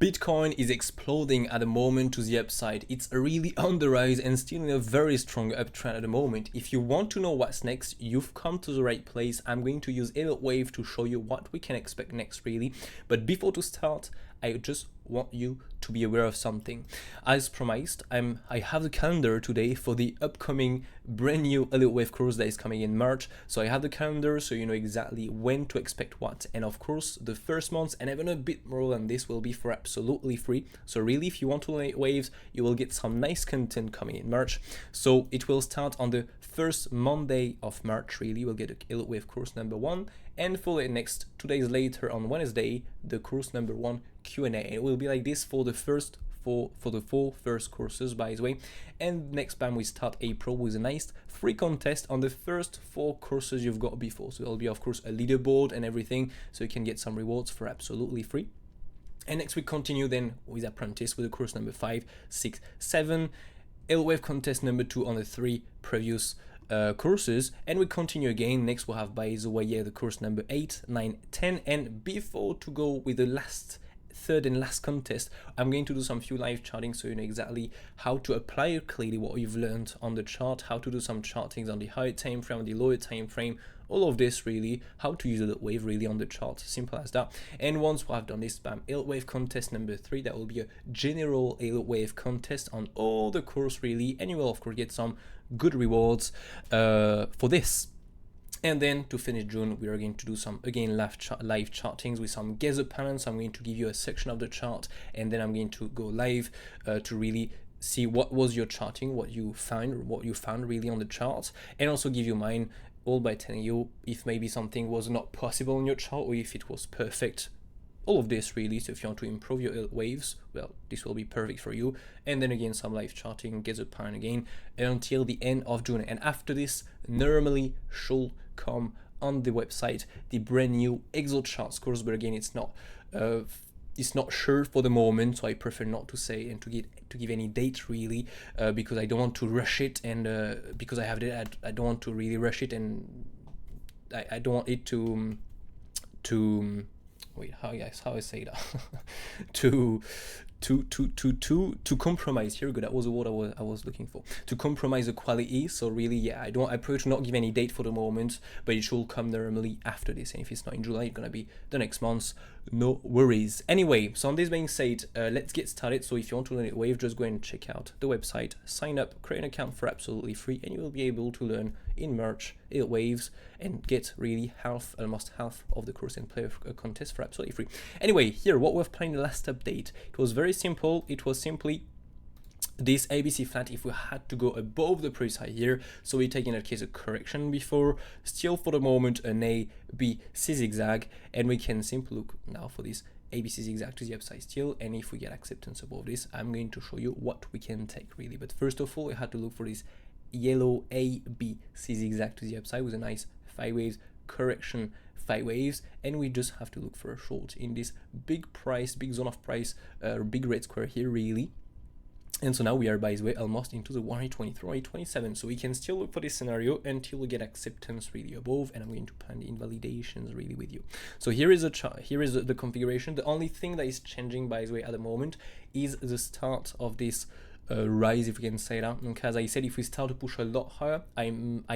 Bitcoin is exploding at the moment to the upside. It's really on the rise and still in a very strong uptrend at the moment. If you want to know what's next, you've come to the right place. I'm going to use Elliott Wave to show you what we can expect next really. But before to start, I just want you to be aware of something. As promised, I have the calendar today for the upcoming brand new Elliott Wave course that is coming in March. So I have the calendar so you know exactly when to expect what. And of course, the first months and even a bit more than this will be for absolutely free. So really, if you want to learn waves, you will get some nice content coming in March. So it will start on the first Monday of March. Really, we'll get a Elliott Wave course number 1, and for the next 2 days later on Wednesday, the course number 1 Q&A. It will be like this for the first for the 4 first courses, by the way. And next time we start April with a nice free contest on the first 4 courses you've got before. So there'll be of course a leaderboard and everything, so you can get some rewards for absolutely free. And next we continue then with Apprentice with the course number 5, 6, 7, Elliott Wave contest number 2 on the 3 previous courses, and we continue again. Next we'll have, by the way, the course number 8, 9, 10, and before to go with the third and last contest, I'm going to do some few live charting so you know exactly how to apply clearly what you've learned on the chart, how to do some chartings on the higher time frame, on the lower time frame, all of this really, how to use the wave really on the chart, simple as that. And once we have done this, bam, Elliott Wave contest number 3, that will be a general Elliott Wave contest on all the course really, and you will of course get some good rewards for this. And then to finish June, we are going to do some, again, live chartings with some guest opponents. I'm going to give you a section of the chart, and then I'm going to go live to really see what was your charting, what you found really on the chart, and also give you mine, all by telling you if maybe something was not possible in your chart or if it was perfect. All of this really, so if you want to improve your waves, well, this will be perfect for you. And then again, some live charting, get a pound again, until the end of June. And after this, normally should come on the website the brand new Excel charts course, but again, it's not sure for the moment, so I prefer not to say and to give any date really, because I don't want to rush it, and because I have it, I don't want to really rush it, and I don't want it to wait, how I say that to compromise. Here we go, that was the word I was looking for, to compromise the quality. So really, yeah, I prefer to not give any date for the moment, but it should come normally after this, and if it's not in July, it's gonna be the next month, no worries. Anyway, so on this being said, let's get started. So if you want to learn Elliott Wave, just go and check out the website, sign up, create an account for absolutely free, and you will be able to learn in March Elliott Waves and get really almost half of the course and play a contest for absolutely free. Anyway, here what we've played in the last update, it was very simple. It was simply this ABC flat if we had to go above the previous high here. So we take in that case a correction before, still for the moment an A, B, C zigzag, and we can simply look now for this ABC zigzag to the upside still, and if we get acceptance above this, I'm going to show you what we can take really. But first of all, we had to look for this yellow A, B, C zigzag to the upside with a nice 5 waves correction, 5 waves, and we just have to look for a short in this big zone of price, big red square here really. And so now we are, by the way, almost into the 123, 127. So we can still look for this scenario until we get acceptance really above, and I'm going to plan the invalidations really with you. So here is a chart, here is the configuration. The only thing that is changing, by the way, at the moment is the start of this rise, if we can say that. Okay, as I said, if we start to push a lot higher, I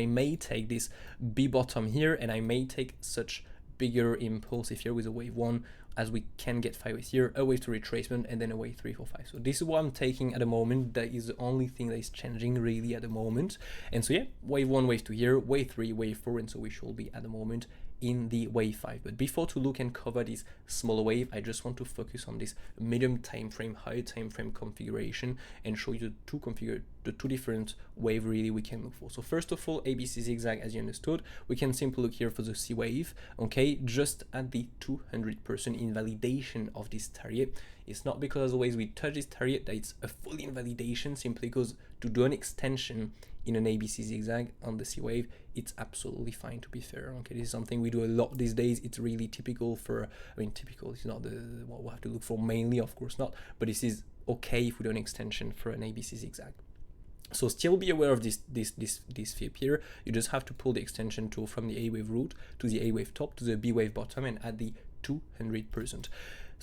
may take this B bottom here, and I may take such bigger impulse if here with a wave 1, as we can get 5 waves here, a wave to retracement, and then a wave 3, 4, 5. So this is what I'm taking at the moment. That is the only thing that is changing really at the moment. And so yeah, wave 1, wave 2 here, wave 3, wave 4, and so we should be at the moment in the wave 5. But before to look and cover this smaller wave, I just want to focus on this medium time frame, higher time frame configuration, and show you the two different wave really we can look for. So first of all, ABC zigzag, as you understood, we can simply look here for the C wave, okay, just at the 200% invalidation of this target. It's not because always we touch this target that it's a full invalidation, simply because to do an extension in an ABC zigzag on the C wave, it's absolutely fine, to be fair. Okay, this is something we do a lot these days. It's really typical for, I mean, typical is not what we have to look for mainly, of course not, but this is okay if we do an extension for an ABC zigzag. So still be aware of this flip here. You just have to pull the extension tool from the A wave root to the A wave top to the B wave bottom and add the 200%.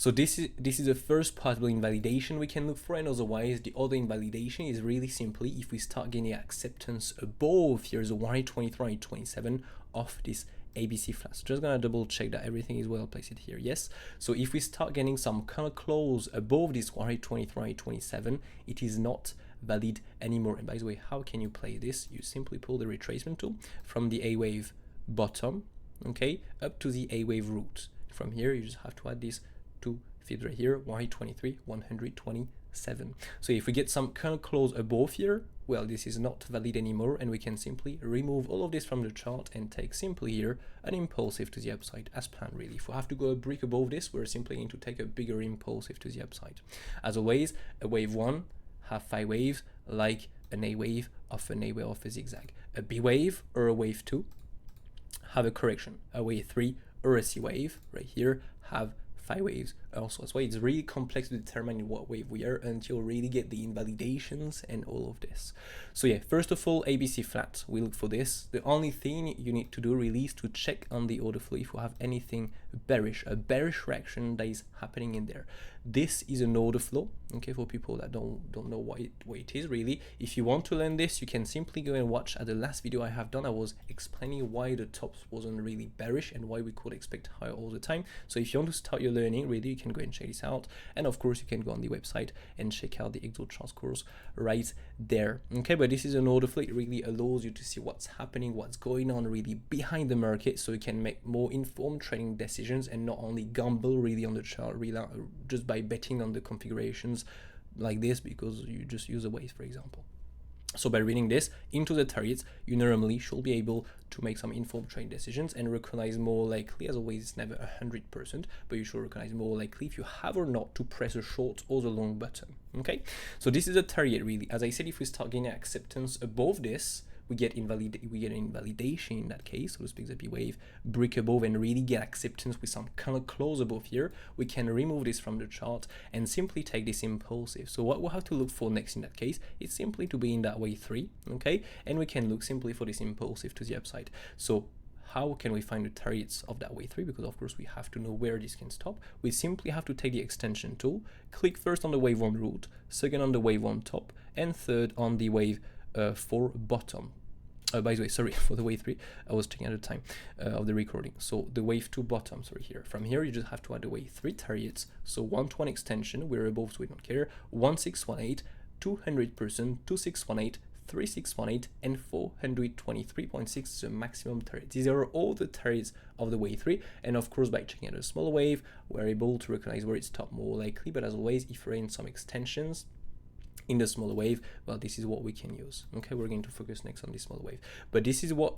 So this is the first possible invalidation we can look for, and otherwise the other invalidation is really simply if we start getting acceptance above here's a 123, 27 of this ABC flat. So just gonna double check that everything is well placed here. Yes. So if we start getting some kind of close above this 123, 27, it is not valid anymore. And by the way, how can you play this? You simply pull the retracement tool from the A wave bottom, okay, up to the A wave root. From here, you just have to add these two feeds right here, 123, 127. So if we get some kind of close above here, well, this is not valid anymore, and we can simply remove all of this from the chart and take simply here an impulsive to the upside as planned. Really, if we have to go a brick above this, we're simply going to take a bigger impulsive to the upside. As always, a wave 1 have 5 waves like an A wave of a zigzag. A B wave or a wave 2 have a correction. A wave 3 or a C wave right here have 5 waves also. That's why it's really complex to determine in what wave we are until you really get the invalidations and all of this. So yeah, first of all, ABC flat, we look for this. The only thing you need to do really is to check on the order flow if you have anything bearish, a bearish reaction that is happening in there. This is an order flow, okay, for people that don't know what it is really. If you want to learn this, you can simply go and watch at the last video I have done. I was explaining why the tops wasn't really bearish and why we could expect higher all the time. So if you want to start your learning, really, you can go and check this out. And of course, you can go on the website and check out the MOONCHARTS course right there. Okay, but this is an order flow. It really allows you to see what's happening, what's going on really behind the market, so you can make more informed trading decisions and not only gamble really on the chart, really just by betting on the configurations like this because you just use a wave, for example. So by reading this into the targets, you normally should be able to make some informed trade decisions and recognize more likely, as always, it's never 100%, but you should recognize more likely if you have or not to press a short or the long button. Okay, so this is a target really. As I said, if we start getting acceptance above this, we get invalidation in that case, so to speak, the B wave break above and really get acceptance with some kind of close above here. We can remove this from the chart and simply take this impulsive. So what we'll have to look for next in that case is simply to be in that wave 3, okay, and we can look simply for this impulsive to the upside. So how can we find the targets of that wave 3? Because of course we have to know where this can stop. We simply have to take the extension tool, click first on the wave 1 root, second on the wave 1 top, and third on the wave 4 bottom. By the way, sorry for the wave 3, I was checking at the time of the recording. So the wave 2 bottom, sorry, here. From here, you just have to add the wave 3 targets. So 1-to-1 extension, we're above, so we don't care. 1618, 200%, 2618, 3618, and 423.6 is the maximum target. These are all the targets of the wave 3. And of course, by checking out a smaller wave, we're able to recognize where it's top more likely. But as always, if we're in some extensions, in the smaller wave, well, this is what we can use. Okay, we're going to focus next on this smaller wave, but this is what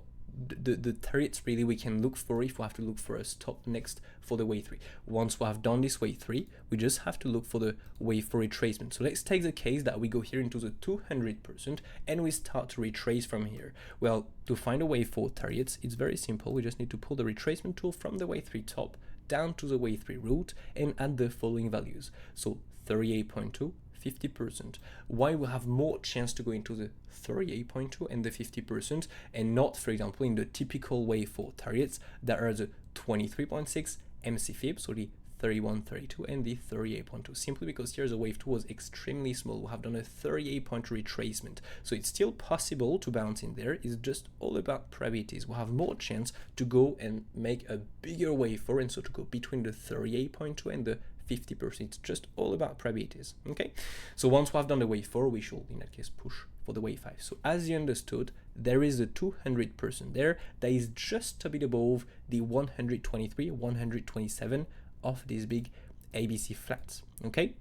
the targets really we can look for if we have to look for a stop next for the wave 3. Once we have done this wave 3, we just have to look for the wave 4 retracement. So let's take the case that we go here into the 200% and we start to retrace from here. Well, to find a wave 4 targets, it's very simple. We just need to pull the retracement tool from the wave 3 top down to the wave 3 root and add the following values. So 38.2, 50%. Why we have more chance to go into the 38.2 and the 50% and not, for example, in the typical wave 4 targets that are the 23.6 MCFib, so the 31.32 and the 38.2, simply because here the wave 2 was extremely small. We have done a 38.2 retracement, so it's still possible to bounce in there. It's just all about probabilities. We have more chance to go and make a bigger wave 4, and so to go between the 38.2 and the 50%. It's just all about probabilities. Okay, so once we have done the wave 4, we should in that case push for the wave 5. So as you understood, there is a 200% there that is just a bit above the 123, 127 of these big ABC flats. Okay,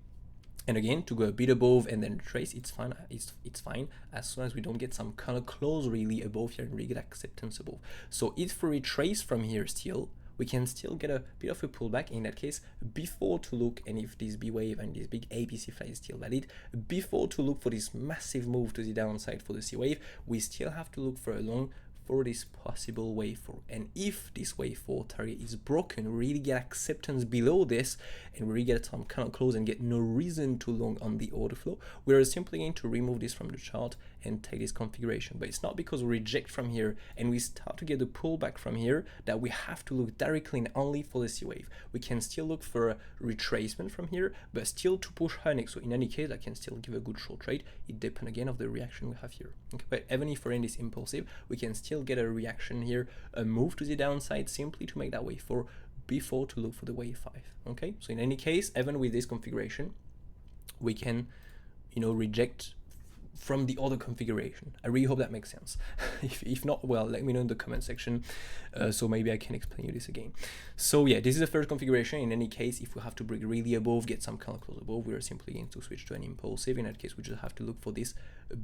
and again, to go a bit above and then trace, it's fine. It's fine as soon as we don't get some kind of close really above here and really get acceptance above. So if we retrace from here still, we can still get a bit of a pullback in that case before to look, and if this B wave and this big ABC flat is still valid, before to look for this massive move to the downside for the C wave, we still have to look for a long for this possible wave 4. And if this wave 4 target is broken, we really get acceptance below this, and we really get some kind of close and get no reason to long on the order flow, we are simply going to remove this from the chart and take this configuration. But it's not because we reject from here and we start to get the pullback from here that we have to look directly and only for the C wave. We can still look for a retracement from here, but still to push higher next. So in any case, I can still give a good short trade. It depends again of the reaction we have here. Okay, but even if we're in this impulsive, we can still get a reaction here, a move to the downside simply to make that wave 4 before to look for the wave 5. Okay, so in any case, even with this configuration, we can, reject from the other configuration. I really hope that makes sense. if not, well, let me know in the comment section, so maybe I can explain you this again. So yeah, this is the first configuration. In any case, if we have to break really above, get some kind of close above, we are simply going to switch to an impulsive. In that case, we just have to look for this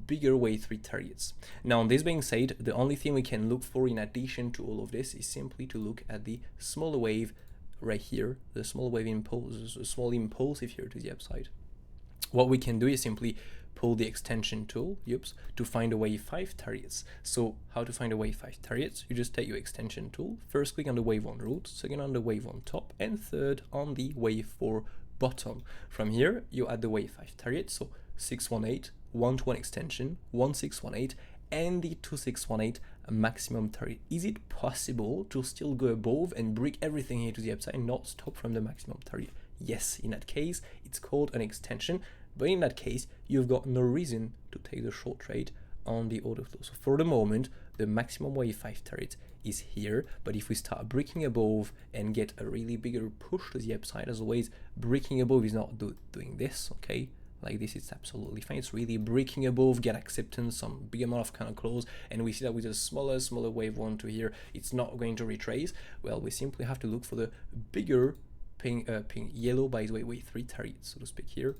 bigger wave 3 targets. Now, this being said, the only thing we can look for in addition to all of this is simply to look at the smaller wave right here, the small wave impulse, a small impulsive here to the upside. What we can do is simply pull the extension tool, to find a wave 5 targets. So how to find a wave 5 targets? You just take your extension tool, first click on the wave 1 root, second on the wave 1 top, and third on the wave 4 bottom. From here, you add the wave 5 target, so 618, 1-to-1 extension, 1618, and the 2618 maximum target. Is it possible to still go above and break everything here to the upside and not stop from the maximum target? Yes, in that case, it's called an extension. But in that case, you've got no reason to take the short trade on the order flow. So for the moment, the maximum wave 5 target is here. But if we start breaking above and get a really bigger push to the upside, as always, breaking above is not doing this, okay? Like this, it's absolutely fine. It's really breaking above, get acceptance, some big amount of kind of close, and we see that with a smaller wave 1 to here, it's not going to retrace. Well, we simply have to look for the bigger pink yellow, by the way, wave 3 targets, so to speak here.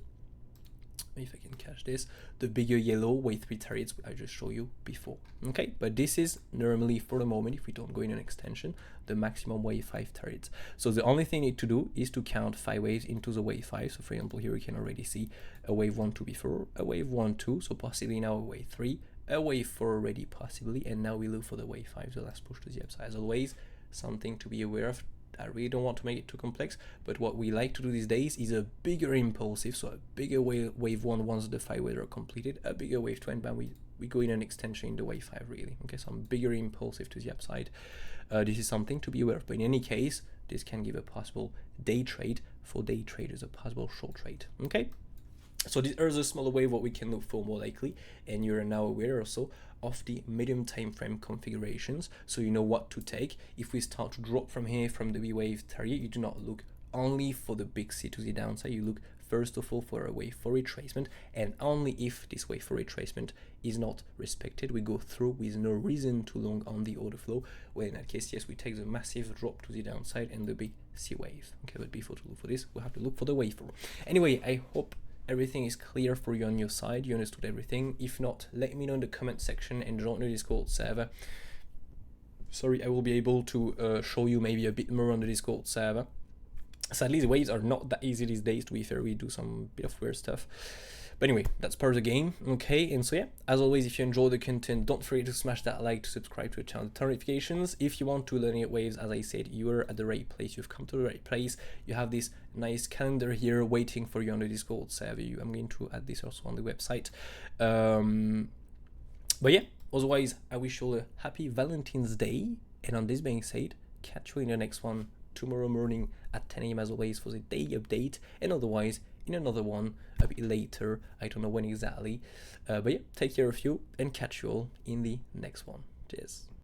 If I can catch this, the bigger yellow wave 3 targets I just showed you before. Okay, but this is normally for the moment, if we don't go in an extension, the maximum wave 5 targets. So the only thing you need to do is to count 5 waves into the wave 5. So for example, here we can already see a wave 1, 2 before, a wave 1, 2, so possibly now a wave 3, a wave 4 already possibly, and now we look for the wave 5, the last push to the upside. As always, something to be aware of. I really don't want to make it too complex, but what we like to do these days is a bigger impulsive, so a bigger wave 1 once the 5 waves are completed, a bigger wave 2, and then we go in an extension in the wave 5 really. Okay, some bigger impulsive to the upside. This is something to be aware of, but in any case, this can give a possible day trade for day traders, a possible short trade. Okay. So these are the smaller wave what we can look for more likely, and you're now aware also of the medium time frame configurations, so you know what to take. If we start to drop from here from the B wave target, you do not look only for the big C to the downside, you look first of all for a wave 4 retracement, and only if this wave 4 retracement is not respected, we go through with no reason to long on the order flow. Well, in that case, yes, we take the massive drop to the downside and the big C wave. Okay, but before to look for this, we have to look for the wave 4. Anyway, I hope everything is clear for you on your side, you understood everything. If not, let me know in the comment section and join the Discord server. Sorry, I will be able to show you maybe a bit more on the Discord server. Sadly, the waves are not that easy these days, to be fair. We do some bit of weird stuff. But anyway, that's part of the game, okay? And so yeah, as always, if you enjoy the content, don't forget to smash that like, to subscribe to the channel, turn notifications. If you want to learn your waves, as I said, you are at the right place. You've come to the right place. You have this nice calendar here waiting for you on the Discord server. I'm going to add this also on the website. But yeah, otherwise, I wish you all a happy Valentine's Day. And on this being said, catch you in the next one tomorrow morning at 10 AM as always for the day update, and otherwise in another one a bit later. I don't know when exactly, but yeah, take care of you and catch you all in the next one. Cheers.